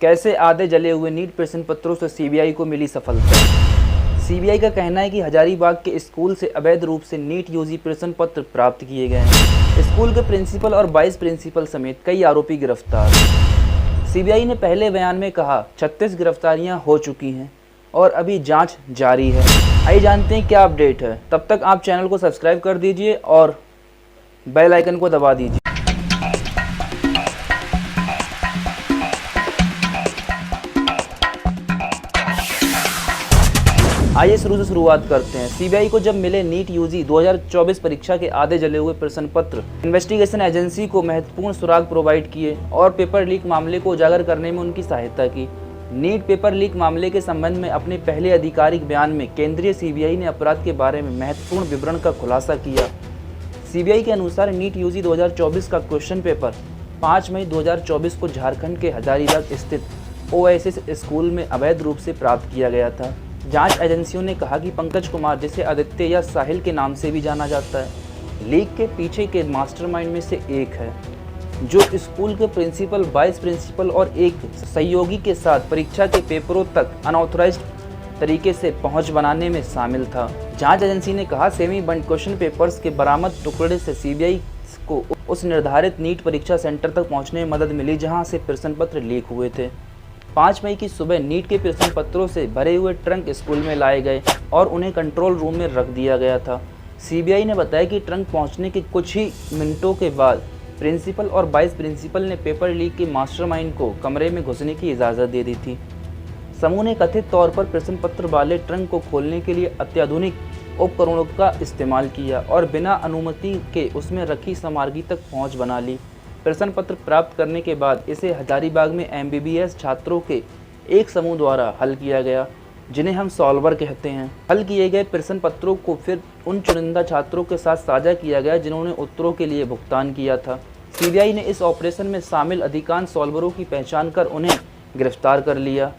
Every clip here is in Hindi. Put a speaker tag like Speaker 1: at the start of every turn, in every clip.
Speaker 1: कैसे आधे जले हुए नीट प्रश्न पत्रों से सीबीआई को मिली सफलता। सीबीआई का कहना है कि हजारीबाग के स्कूल से अवैध रूप से नीट यूजी प्रश्न पत्र प्राप्त किए गए हैं। स्कूल के प्रिंसिपल और वाइस प्रिंसिपल समेत कई आरोपी गिरफ्तार। सीबीआई ने पहले बयान में कहा 36 गिरफ्तारियां हो चुकी हैं और अभी जांच जारी है। आइए जानते हैं क्या अपडेट है। तब तक आप चैनल को सब्सक्राइब कर दीजिए और बेल आइकन को दबा दीजिए। आइए शुरू से शुरुआत करते हैं। सीबीआई को जब मिले नीट यूजी 2024 परीक्षा के आधे जले हुए प्रश्न पत्र, इन्वेस्टिगेशन एजेंसी को महत्वपूर्ण सुराग प्रोवाइड किए और पेपर लीक मामले को उजागर करने में उनकी सहायता की। नीट पेपर लीक मामले के संबंध में अपने पहले आधिकारिक बयान में केंद्रीय सीबीआई ने अपराध के बारे में महत्वपूर्ण विवरण का खुलासा किया। सीबीआई के अनुसार नीट यूजी 2024 का क्वेश्चन पेपर 5 मई 2024 को झारखंड के हजारीबाग स्थित ओएसिस स्कूल में अवैध रूप से प्राप्त किया गया था। जांच एजेंसियों ने कहा कि पंकज कुमार, जिसे आदित्य या साहिल के नाम से भी जाना जाता है, लीक के पीछे के मास्टरमाइंड में से एक है, जो स्कूल के प्रिंसिपल, वाइस प्रिंसिपल और एक सहयोगी के साथ परीक्षा के पेपरों तक अनऑथराइज्ड तरीके से पहुंच बनाने में शामिल था। जांच एजेंसी ने कहा, सेमी बंद क्वेश्चन पेपर्स के बरामद टुकड़े से सीबीआई को उस निर्धारित नीट परीक्षा सेंटर तक पहुंचने में मदद मिली जहां से प्रश्न पत्र लीक हुए थे। 5 मई की सुबह नीट के प्रश्न पत्रों से भरे हुए ट्रंक स्कूल में लाए गए और उन्हें कंट्रोल रूम में रख दिया गया था। सीबीआई ने बताया कि ट्रंक पहुंचने के कुछ ही मिनटों के बाद प्रिंसिपल और वाइस प्रिंसिपल ने पेपर लीक के मास्टरमाइंड को कमरे में घुसने की इजाज़त दे दी थी। समूह ने कथित तौर पर प्रश्न पत्र वाले ट्रंक को खोलने के लिए अत्याधुनिक उपकरणों का इस्तेमाल किया और बिना अनुमति के उसमें रखी सामग्री तक पहुंच बना ली। प्रश्न पत्र प्राप्त करने के बाद इसे हजारीबाग में एमबीबीएस छात्रों के एक समूह द्वारा हल किया गया, जिन्हें हम सॉल्वर कहते हैं। हल किए गए प्रश्न पत्रों को फिर उन चुनिंदा छात्रों के साथ साझा किया गया जिन्होंने उत्तरों के लिए भुगतान किया था। सीबीआई ने इस ऑपरेशन में शामिल अधिकांश सॉल्वरों की पहचान कर उन्हें गिरफ्तार कर लिया।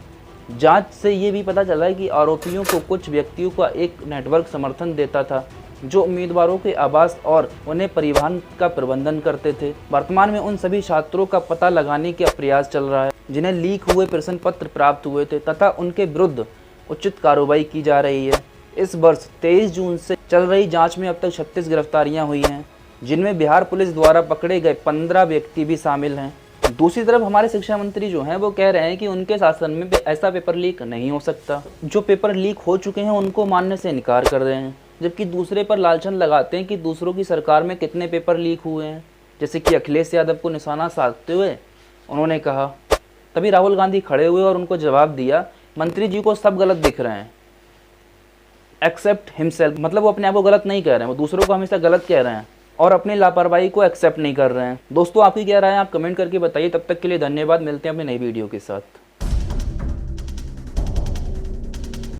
Speaker 1: जांच से ये भी पता चला है कि आरोपियों को कुछ व्यक्तियों का एक नेटवर्क समर्थन देता था, जो उम्मीदवारों के आवास और उन्हें परिवहन का प्रबंधन करते थे। वर्तमान में उन सभी छात्रों का पता लगाने का प्रयास चल रहा है जिन्हें लीक हुए प्रश्न पत्र प्राप्त हुए थे तथा उनके विरुद्ध उचित कार्रवाई की जा रही है। इस वर्ष 23 जून से चल रही जांच में अब तक 36 गिरफ्तारियां हुई हैं, जिनमें बिहार पुलिस द्वारा पकड़े गए 15 व्यक्ति भी शामिल हैं। दूसरी तरफ हमारे शिक्षा मंत्री जो हैं वो कह रहे हैं कि उनके शासन में ऐसा पेपर लीक नहीं हो सकता। जो पेपर लीक हो चुके हैं उनको मानने से इनकार कर रहे हैं, जबकि दूसरे पर लालछन लगाते हैं कि दूसरों की सरकार में कितने पेपर लीक हुए हैं। जैसे कि अखिलेश यादव को निशाना साधते हुए उन्होंने कहा, तभी राहुल गांधी खड़े हुए और उनको जवाब दिया, मंत्री जी को सब गलत दिख रहे हैं एक्सेप्ट हिमसेल्फ। मतलब वो अपने आप को गलत नहीं कह रहे हैं, वो दूसरों को हमेशा गलत कह रहे हैं और अपनी लापरवाही को एक्सेप्ट नहीं कर रहे हैं। दोस्तों, आपकी क्या राय है, आप कमेंट करके बताइए। तब तक के लिए धन्यवाद, मिलते हैं अपनी नई वीडियो के साथ।